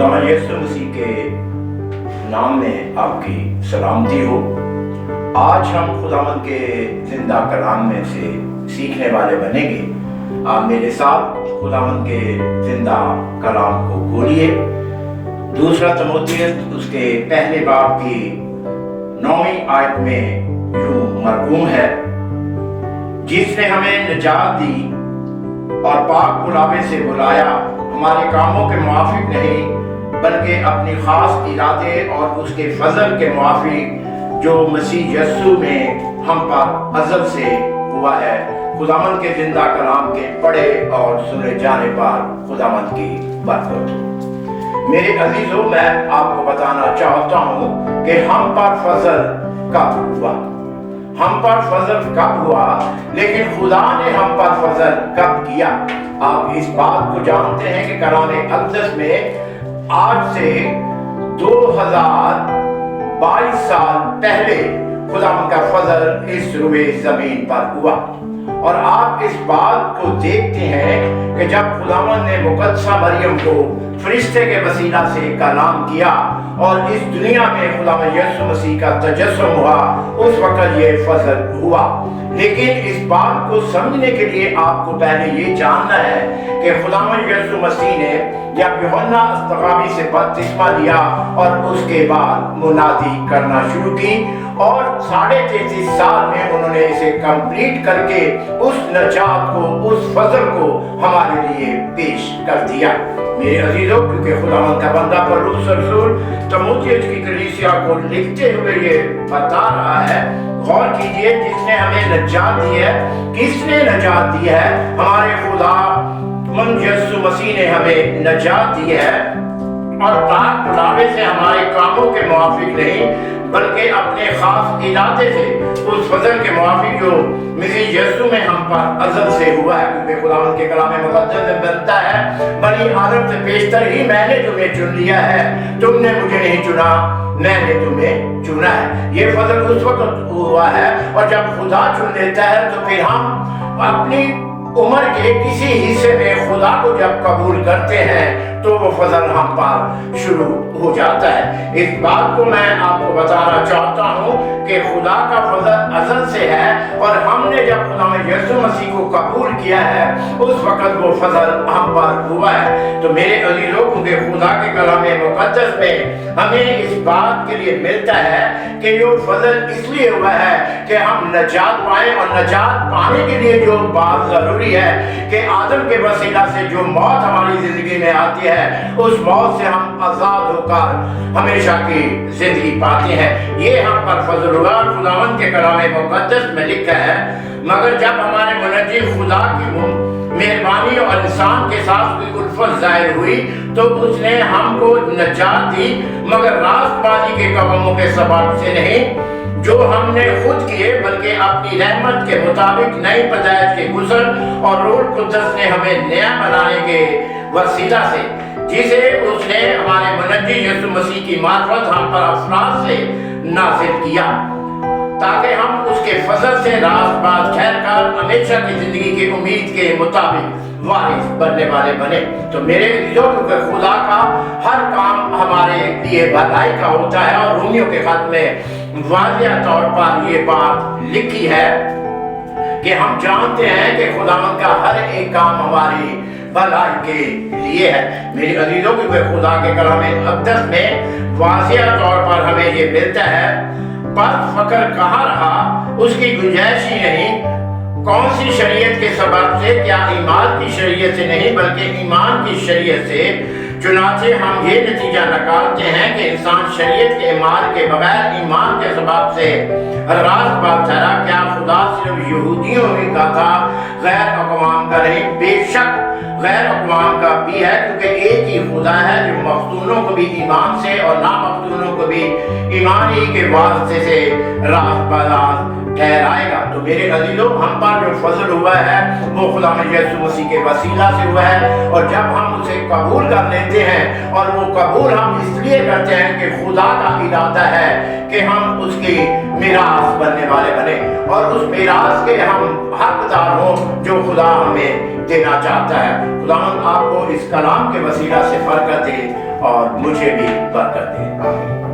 खुदावंद यीशु मसीह के नाम में आपकी सलामती हो। आज हम खुदावंद के जिंदा कलाम में से सीखने वाले बनेंगे। आप मेरे साथ खुदावंद के जिंदा कलाम को खोलिए। दूसरा तीमुथियुस उसके पहले बाब की 9वीं आयत में यूं मरकूम है, जिसने हमें निजात दी और पाक बुलावे से बुलाया, हमारे कामों के मुआफिक नहीं बल्कि अपनी खास इरादे और उसके फजल के मुआफिक जो मसीह यीशु में हम पर अज़ल से हुआ है। खुदावंद के जिंदा कलाम के पढ़े और सुने जाने पर खुदावंद की बरकत हो। मेरे अजीजों, मैं आपको बताना चाहता हूँ कि हम पर फजल कब हुआ, हम पर फजल कब हुआ, लेकिन खुदा ने हम पर फजल कब किया। आप इस बात को जानते हैं कि कलाम अक़दस में आज से 2022 साल पहले खुदावंद का फजल इस रुए जमीन पर हुआ। और आप इस बात को देखते हैं कि जब खुदावंद ने मुकद्दसा मरियम को फरिश्ते के वसीला से कलाम किया और इस दुनिया में खुदावंद यीशु मसीह का तजस्सुम हुआ, उस वक्त ये फजल हुआ। लेकिन इस बात को समझने के लिए आपको पहले ये जानना है कि खुदावंद यीशु मसीह ने जब यूहन्ना अस्तिग़ावी से बपतिस्मा लिया और उसके बाद मुनादी करना शुरू की और 33.5 साल में उन्होंने इसे कंप्लीट करके उस नजात को, उस फजल को हमारे लिए पेश कर दिया। मेरे अजीजों, क्योंकि खुदावंद का बंदा पौलुस रसूल तीमुथियुस की कलीसिया को लिखते हुए ये बता रहा है, गौर कीजिए, जिसने हमें नजात दी है। किसने नजात दी है? हमारे खुदा यीशु मसीह ने हमें नजात दी है और पाक बुलावे से हमारे कामों के मुआफिक नहीं बल्कि अपने खास इरादे से उस फजल के मुआफिक जो मसीह यीशु में हम पर अज़ल से हुआ है। क्योंकि खुदावंद के कलाम मुक़द्दस में बनता है, बनी आदम से पेशतर ही मैंने तुम्हें चुन लिया है, तुमने मुझे नहीं चुना, मैंने तुम्हें चुना है। ये फजल उस वक्त हुआ है। और जब खुदा चुन लेता है तो फिर हम अपनी उम्र के किसी हिस्से में खुदा को जब कबूल करते हैं तो वो फजल हम पर शुरू हो जाता है। इस बात को मैं आपको बताना चाहता हूँ कि खुदा का फजल अज़ल से है और हमने जब खुदा में यीशु मसीह को कबूल किया है उस वक्त वो फजल हम पर हुआ है। तो मेरे अजीजों, क्योंकि खुदा के कलाम मुक़द्दस में हमें इस बात के लिए मिलता है कि ये फजल इसलिए हुआ है कि हम नजात पाएं, और नजात पाने के लिए जो बात जरूरी है कि आदम के वसीला से जो मौत हमारी जिंदगी में आती है, उस मौत से हम आजाद होकर हमेशा की जिंदगी पाते हैं। ये हम पर फजल हुआ। खुदावंद के कलाम मुक़द्दस में लिखा है, मगर जब हमारे मुनज्जी खुदा की मेहरबानी और इंसान के साथ कोई उल्फत जाहिर हुई तो उसने हमको नजात दी, मगर रास्तबाजी के कदमों के सबब से नहीं जो हमने खुद किए, बल्कि अपनी रहमत के मुताबिक नई पैदाइश के गुस्ल और रूह कुद्दस ने हमें नया बनाने के वसीला से, जिसे उसने हमारे मुनज्जी यीशु मसीह की मार्फत हम पर अफराज से नाज़िल किया, ताकि हम उसके फजल से रास्तबाज ठहरकर हमेशा की जिंदगी की उम्मीद के मुताबिक वारिस बनने वाले बने। तो मेरे अजीजों, क्योंकि खुदा का हर काम हमारे लिए भलाई का होता है और रोमियो के खत में वाज़िह तौर पर ये बात लिखी है कि हम जानते हैं कि खुदावंद का हर एक काम हमारी भलाई के लिए है। मेरे अजीजों, क्योंकि खुदा के कलाम मुक़द्दस में वाज़िह तौर पर हमें ये मिलता है, पर फकर कहाँ रहा, उसकी गुंजाइश ही नहीं। कौन सी शरीयत के सबब से? क्या ईमान की शरीयत से नहीं बल्कि ईमान की शरीयत से। चुनांचे हम ये नतीजा निकालते हैं कि इंसान शरीयत के ईमान के बगैर ईमान के सबब से रास्तबाज ठहरा। क्या खुदा सिर्फ यहूदियों का था, गैर अक़वाम का नहीं? बेशक गैर अक़वाम का भी है, क्योंकि एक ही खुदा है जो मख्तूनों को भी ईमान से और नामख्तूनों को भी ईमान ही के वास्ते से रास्तबाज ठहराएगा। तो मेरे अजीजों, हम पर जो फजल हुआ है वो खुदा यीशु मसीह के वसीला से हुआ है, और जब हम उसे कबूल कर लेते हैं, और वो कबूल हम इसलिए करते हैं कि खुदा का इरादा है कि हम उसकी मीरास बनने वाले बने, और उस मीरास के हम हकदार हों जो खुदा हमें देना चाहता है। खुदा आपको इस कलाम के वसीला से बरकत दे और मुझे भी बरकत दे। आमीन।